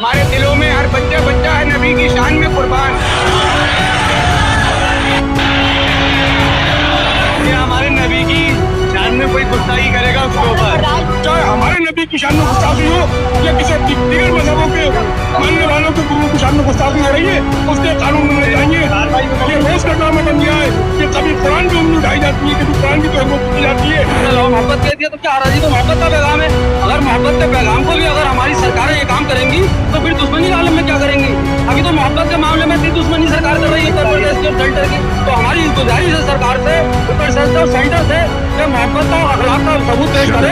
हमारे दिलों में हर बच्चा बच्चा है नबी की शान में कुर्बान। ये हमारे नबी की शान में कोई गुस्ताखी करेगा उसके ऊपर, चाहे हमारे नबी की शान में गुस्ताखी हो या किसी दीगर मजहबों के मानने वालों के गुरुओं की शान में गुस्ताखी हो रही है, उसके कानून बनाए जाएंगे। ये रोज का काम बन गया है कि कभी कुरान की उंगली उठाई जाती है, कभी कुरान की तोहमत की जाती है। मोहब्बत कहती है तो क्या हराजी तो मोहब्बत का पैगाम है। अगर मोहब्बत के पैगाम को भी अगर हमारी सरकारें ये काम करेंगी तो फिर दुश्मनी के आलम में क्या करेंगी। अभी तो मोहब्बत के मामले में दुश्मनी सरकार कर रही है उत्तर प्रदेश के सेंटर की। तो हमारी गुजारिश है सरकार से, उत्तर सेंटर से, मोहब्बत का अखलाक का सबूत पेश करें।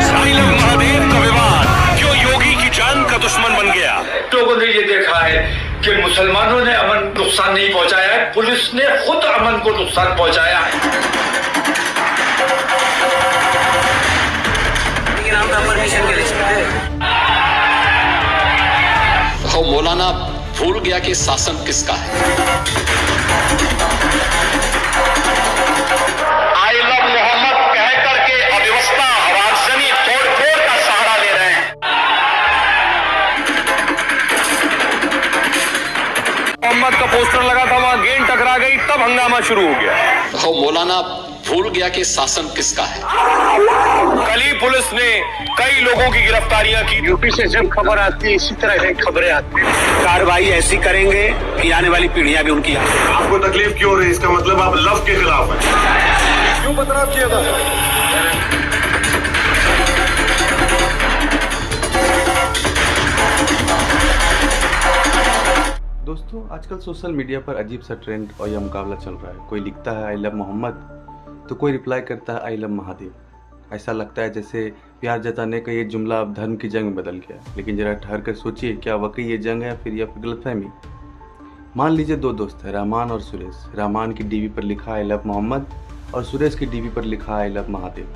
महादेव का विवाद क्यों योगी की जान का दुश्मन बन गया। लोगों ने ये देखा है कि मुसलमानों ने अमन नुकसान नहीं पहुंचाया है, पुलिस ने खुद अमन को नुकसान पहुंचाया है। लेकिन हम परमिशन के लिए मौलाना भूल गया कि शासन किसका है। आई लव मोहम्मद कह करके अव्यवस्था हवाजनी तोड़ का सहारा ले रहे हैं। मोहम्मद का पोस्टर लगा था, वहां गेंद टकरा गई, तब हंगामा शुरू हो गया। मौलाना भूल गया कि शासन किसका है। कल ही पुलिस ने कई लोगों की गिरफ्तारियां की। यूपी से जब खबर आती है इसी तरह से खबरें आती हैं। कार्रवाई ऐसी करेंगे कि आने वाली पीढ़ियां भी उनकी। आपको तकलीफ क्यों हो रही है? इसका मतलब आप लव के खिलाफ हैं। क्यों बदलाव किया था? दोस्तों, आजकल सोशल मीडिया पर अजीब सा ट्रेंड और यह मुकाबला चल रहा है। कोई लिखता है आई लव मोहम्मद तो कोई रिप्लाई करता है आई लव महादेव। ऐसा लगता है जैसे प्यार जताने का ये जुमला अब धर्म की जंग में बदल गया। लेकिन जरा ठहर कर सोचिए, क्या वाकई ये जंग है फिर या फिर गलतफहमी। मान लीजिए दो दोस्त हैं, रहमान और सुरेश। रहमान की डीपी पर लिखा आई लव मोहम्मद और सुरेश की डीपी पर लिखा आई लव महादेव।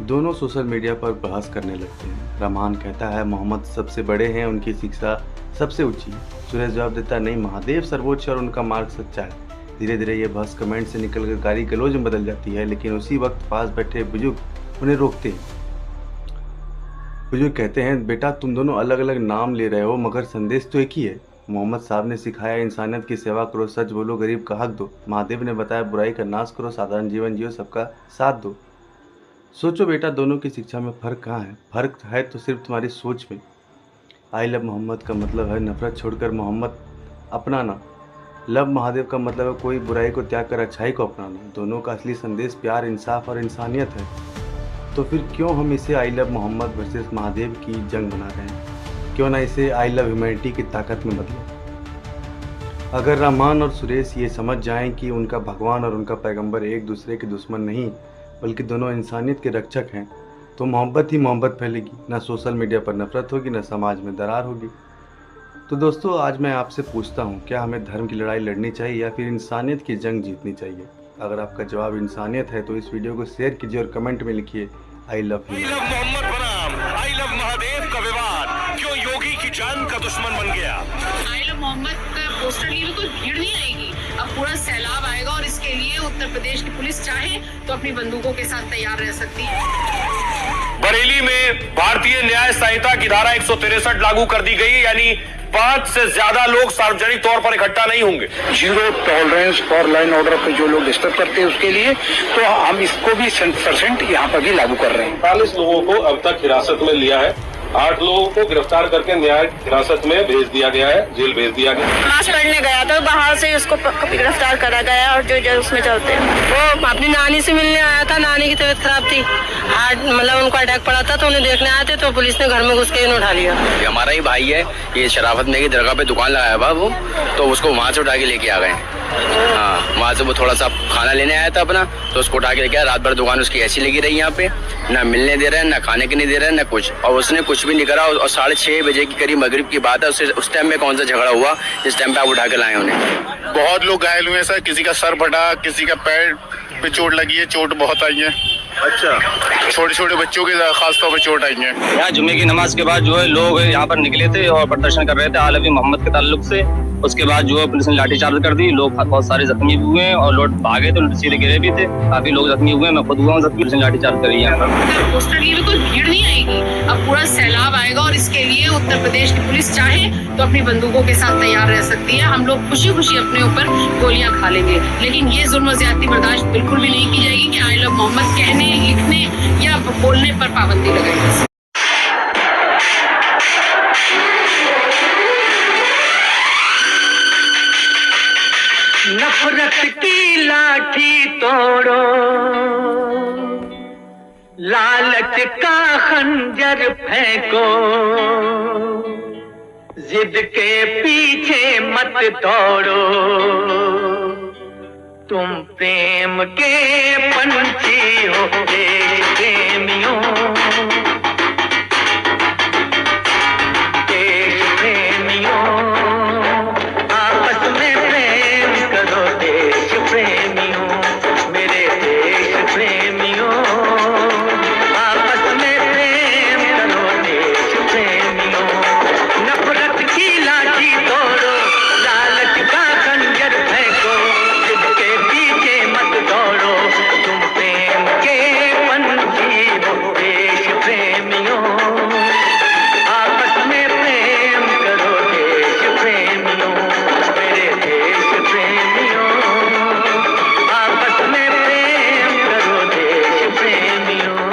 दोनों सोशल मीडिया पर बहस करने लगते हैं। रहमान कहता है मोहम्मद सबसे बड़े हैं, उनकी शिक्षा सबसे ऊंची है। सुरेश जवाब देता है नहीं, महादेव सर्वोच्च और उनका मार्ग सच्चा है। धीरे धीरे ये बहस कमेंट से निकलकर गाली गलौज में बदल जाती है। लेकिन उसी वक्त पास बैठे बुजुर्ग उन्हें रोकते हैं। बुजुर्ग कहते हैं बेटा तुम दोनों अलग अलग नाम ले रहे हो मगर संदेश तो एक ही है। मोहम्मद साहब ने सिखाया इंसानियत की सेवा करो, सच बोलो, गरीब का हक दो। महादेव ने बताया बुराई का नाश करो, साधारण जीवन जियो, सबका साथ दो। सोचो बेटा दोनों की शिक्षा में फ़र्क कहाँ है? फ़र्क है तो सिर्फ तुम्हारी सोच में। आई लव मोहम्मद का मतलब है नफरत छोड़कर मोहम्मद अपनाना। लव महादेव का मतलब है कोई बुराई को त्याग कर अच्छाई को अपनाना। दोनों का असली संदेश प्यार, इंसाफ और इंसानियत है। तो फिर क्यों हम इसे I love Mohammad versus Mahadev की जंग बना रहे हैं? क्यों ना इसे आई लव ह्यूमैनिटी की ताकत में बदलें। अगर रहमान और सुरेश ये समझ जाएं कि उनका भगवान और उनका पैगंबर एक दूसरे के दुश्मन नहीं बल्कि दोनों इंसानियत के रक्षक हैं, तो मोहब्बत ही मोहब्बत फैलेगी। ना सोशल मीडिया पर नफरत होगी, ना समाज में दरार होगी। तो दोस्तों, आज मैं आपसे पूछता हूँ, क्या हमें धर्म की लड़ाई लड़नी चाहिए या फिर इंसानियत की जंग जीतनी चाहिए? अगर आपका जवाब इंसानियत है तो इस वीडियो को शेयर कीजिए और कमेंट में लिखिए आई लव मोहम्मद बनाम आई लव महादेव का विवाद क्यों योगी की जान का दुश्मन बन गया। आई लव मोहम्मद का पोस्टर लिए कोई भीड़ नहीं आएगी, अब पूरा सैलाब आएगा और इसके लिए उत्तर प्रदेश की पुलिस चाहे तो अपनी बंदूकों के साथ तैयार रह सकती है। बरेली में भारतीय न्याय संहिता की धारा 163 लागू कर दी गई, यानी 5 से ज्यादा लोग सार्वजनिक तौर पर इकट्ठा नहीं होंगे। Zero tolerance for law and order पे जो लोग डिस्टर्ब करते हैं उसके लिए, तो हम इसको भी 100% यहाँ पर भी लागू कर रहे हैं। 40 लोगों को अब तक हिरासत में लिया है। 8 लोगों को गिरफ्तार करके न्यायिक हिरासत में भेज दिया गया है, जेल भेज दिया गया। नमाज पढ़ने गया था, बाहर से उसको गिरफ्तार करा गया और जो उसमें चलते हैं वो अपनी नानी से मिलने आया था। नानी की तबीयत खराब थी, मतलब उनको अटैक पड़ा था तो उन्हें देखने आए थे, तो पुलिस ने घर में घुस के इन्हें उठा लिया। ये हमारा ही भाई है, ये शराफत में की दरगाह पे दुकान लगाया हुआ वो, तो उसको वहाँ से उठा के लेके आ गए। हाँ, वहाँ से वो थोड़ा सा खाना लेने आया था अपना, तो उसको उठा के लेके आया। रात भर दुकान उसकी ऐसी लगी रही यहाँ पे, ना मिलने दे रहे हैं, ना खाने के नहीं दे रहे हैं, ना कुछ। और उसने कुछ भी नहीं करा। और 6:30 बजे की करीब मगरिब की बात है, उससे उस टाइम में कौन सा झगड़ा हुआ जिस टाइम पे आप उठा के लाए उन्हें। बहुत लोग घायल हुए हैं सर, किसी का सर फटा, किसी का पैर पे चोट लगी है, चोट बहुत आई है। अच्छा, छोटे छोटे बच्चों के खास तौर पर चोट आई है। यहाँ जुम्मे की नमाज के बाद जो है लोग यहाँ पर निकले थे और प्रदर्शन कर रहे थे आलवी मोहम्मद के ताल्लुक से। उसके बाद जो है पुलिस ने लाठीचार्ज कर दी, लोग बहुत सारे जख्मी भी हुए हैं और लोग भागे तो सीधे गिरे भी थे, काफी लोग जख्मी हुए हैं। मैं खुद हुआ हूँ, पुलिस ने लाठीचार्ज करी यहाँ पर। पोस्टर लिए कोई भीड़ नहीं आएगी, अब पूरा सैलाब आएगा और इसके लिए उत्तर प्रदेश की पुलिस चाहे तो अपनी बंदूकों के साथ तैयार रह सकती है। हम लोग खुशी खुशी अपने ऊपर गोलियां खा लेंगे, लेकिन ये जुल्म ज्यादती बर्दाश्त बिल्कुल भी नहीं की जाएगी कि आई लव मोहम्मद कहने, लिखने या बोलने पर पाबंदी लगाई। नफरत की लाठी तोड़ो, लालच का खंजर फेंको, जिद के पीछे मत दौड़ो, तुम प्रेम के पंछी हो देश प्रेमियों, देश प्रेमियों, आपस में प्रेम करो देश प्रेमियों, मेरे देश प्रेमियों, आपस में प्रेम करो देश प्रेमियों। नफरत की लाठी तोड़ो, लालच का खंजर फेंको, जिसके पीछे मत दौड़ो, तुम प्रेम के पंछी हो देश प्रेमियों, आपस में प्रेम करो देश प्रेमियों, मेरे देश प्रेमियों, आपस में प्रेम करो देश प्रेमियों।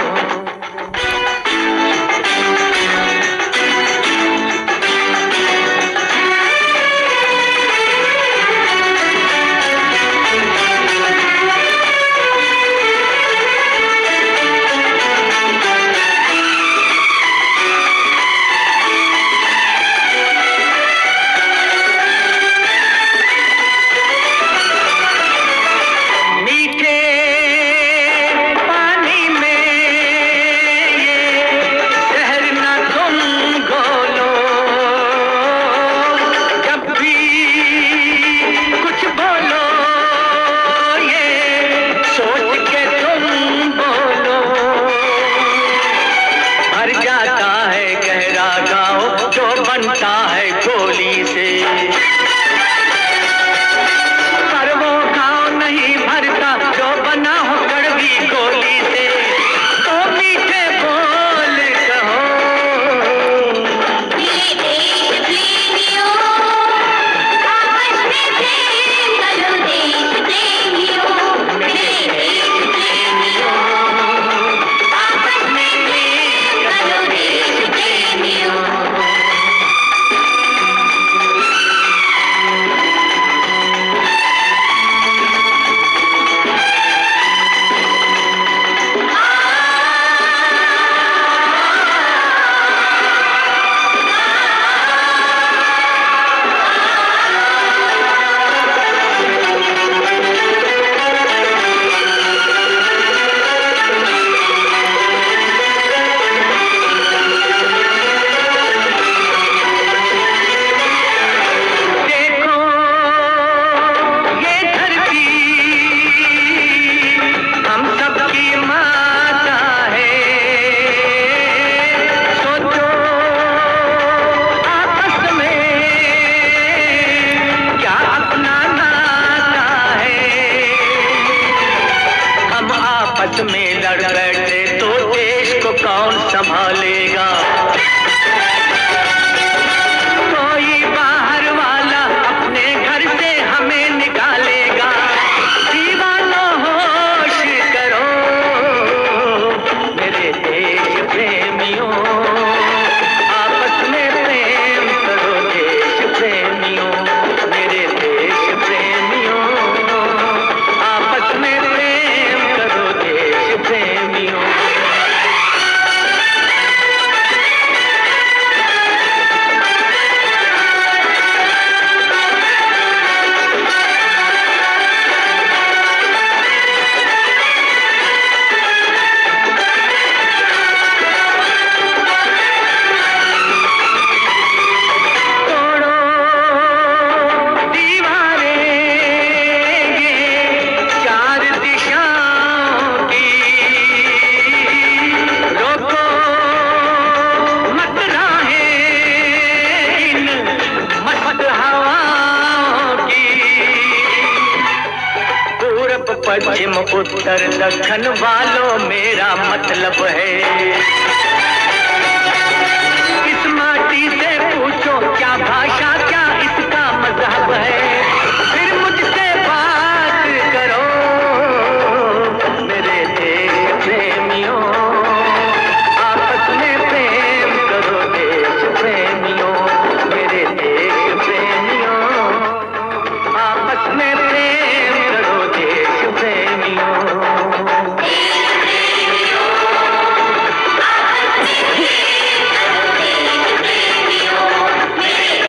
मीठे पानी में ये शहर न तुम घोलो, जब भी कुछ बोलो ये सोच के तुम बोलो, भर जाता है गहरा गाँव जो बनता है गोली से, पर वो गाँव नहीं भरता जो बना हो कड़वी गोली से। तो मीठे बोल कहो, मेरे देश प्रेमियों, आपस में प्रेम करो देश प्रेमियों, मेरे देश प्रेमियों, आपस में प्रेम करो देश प्रेमियों। पश्चिम उत्तर दक्षिण वालों मेरा मतलब है।